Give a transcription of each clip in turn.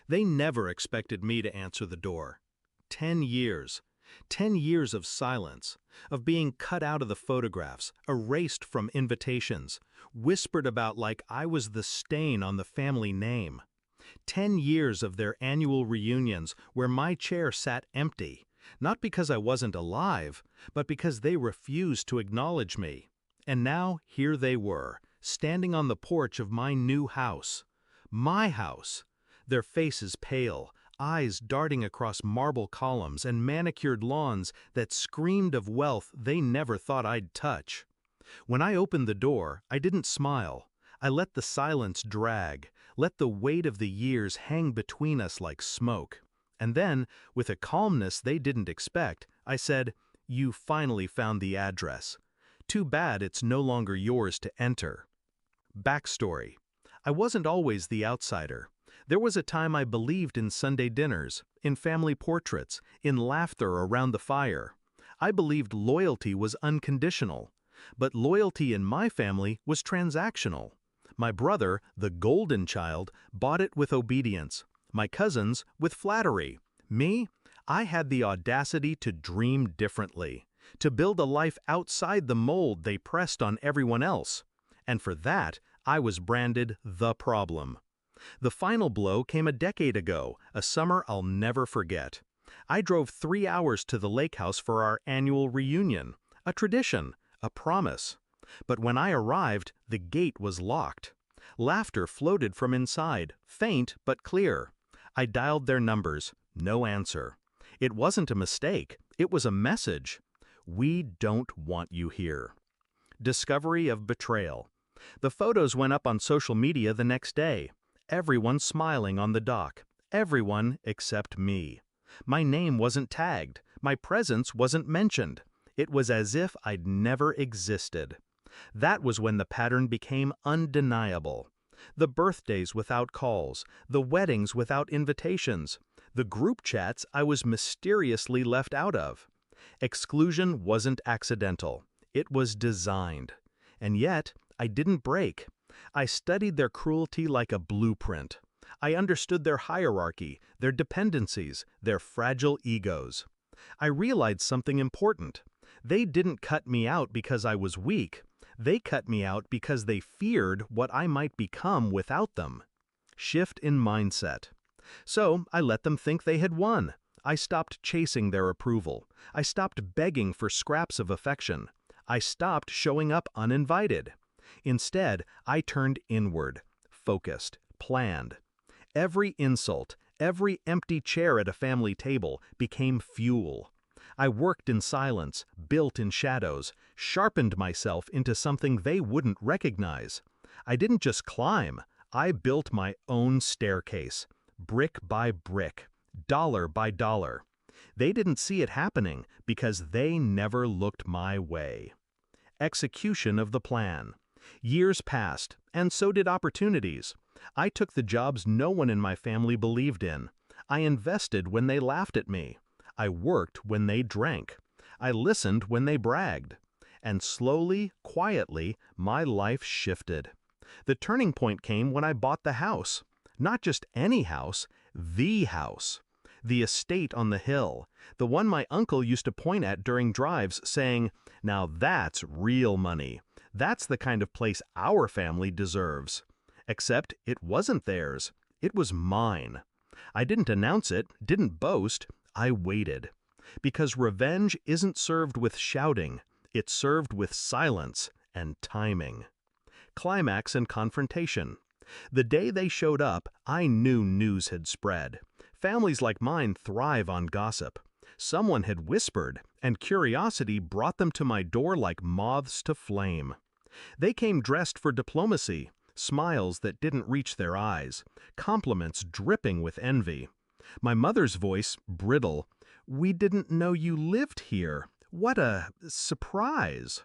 They never expected me to answer the door. 10 years. 10 years of silence, of being cut out of the photographs, erased from invitations, whispered about like I was the stain on the family name. 10 years of their annual reunions where my chair sat empty, not because I wasn't alive, but because they refused to acknowledge me. And now here they were, standing on the porch of my new house. My house. Their faces pale, eyes darting across marble columns and manicured lawns that screamed of wealth they never thought I'd touch. When I opened the door, I didn't smile. I let the silence drag, let the weight of the years hang between us like smoke. And then, with a calmness they didn't expect, I said, "You finally found the address. Too bad it's no longer yours to enter." Backstory. I wasn't always the outsider. There was a time I believed in Sunday dinners, in family portraits, in laughter around the fire. I believed loyalty was unconditional. But loyalty in my family was transactional. My brother, the golden child, bought it with obedience. My cousins, with flattery. Me? I had the audacity to dream differently, to build a life outside the mold they pressed on everyone else. And for that, I was branded the problem. The final blow came a decade ago, a summer I'll never forget. I drove 3 hours to the lake house for our annual reunion, a tradition, a promise. But when I arrived, the gate was locked. Laughter floated from inside, faint but clear. I dialed their numbers, no answer. It wasn't a mistake, it was a message. We don't want you here. Discovery of betrayal. The photos went up on social media the next day. Everyone smiling on the dock. Everyone except me. My name wasn't tagged. My presence wasn't mentioned. It was as if I'd never existed. That was when the pattern became undeniable. The birthdays without calls, the weddings without invitations, the group chats I was mysteriously left out of. Exclusion wasn't accidental. It was designed. And yet, I didn't break. I studied their cruelty like a blueprint. I understood their hierarchy, their dependencies, their fragile egos. I realized something important. They didn't cut me out because I was weak. They cut me out because they feared what I might become without them. Shift in mindset. So I let them think they had won. I stopped chasing their approval. I stopped begging for scraps of affection. I stopped showing up uninvited. Instead, I turned inward, focused, planned. Every insult, every empty chair at a family table became fuel. I worked in silence, built in shadows, sharpened myself into something they wouldn't recognize. I didn't just climb, I built my own staircase, brick by brick, dollar by dollar. They didn't see it happening because they never looked my way. Execution of the plan. Years passed, and so did opportunities. I took the jobs no one in my family believed in. I invested when they laughed at me. I worked when they drank. I listened when they bragged. And slowly, quietly, my life shifted. The turning point came when I bought the house. Not just any house, the house. The estate on the hill, the one my uncle used to point at during drives saying, "Now that's real money. That's the kind of place our family deserves." Except it wasn't theirs. It was mine. I didn't announce it, didn't boast. I waited. Because revenge isn't served with shouting. It's served with silence and timing. Climax and confrontation. The day they showed up, I knew news had spread. Families like mine thrive on gossip. Someone had whispered, and curiosity brought them to my door like moths to flame. They came dressed for diplomacy, smiles that didn't reach their eyes, compliments dripping with envy. My mother's voice, brittle, "We didn't know you lived here. What a surprise."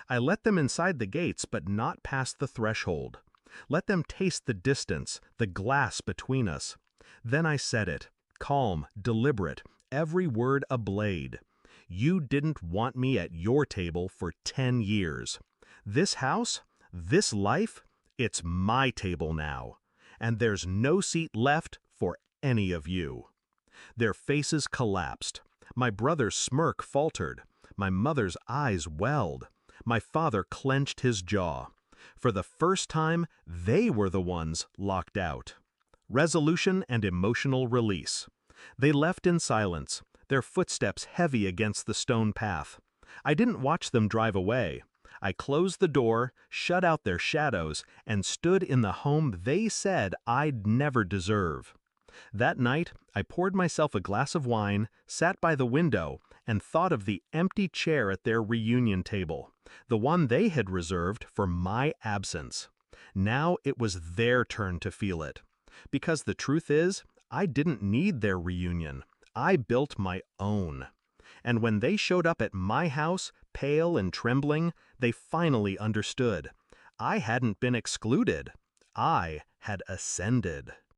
I let them inside the gates, but not past the threshold. Let them taste the distance, the glass between us. Then I said it, calm, deliberate, every word a blade. You didn't want me at your table for 10 years. This house, this life, it's my table now. And there's no seat left for any of you." Their faces collapsed. My brother's smirk faltered. My mother's eyes welled. My father clenched his jaw. For the first time, they were the ones locked out. Resolution and emotional release. They left in silence, their footsteps heavy against the stone path. I didn't watch them drive away. I closed the door, shut out their shadows, and stood in the home they said I'd never deserve. That night, I poured myself a glass of wine, sat by the window, and thought of the empty chair at their reunion table, the one they had reserved for my absence. Now it was their turn to feel it. Because the truth is, I didn't need their reunion. I built my own. And when they showed up at my house, pale and trembling, they finally understood. I hadn't been excluded. I had ascended.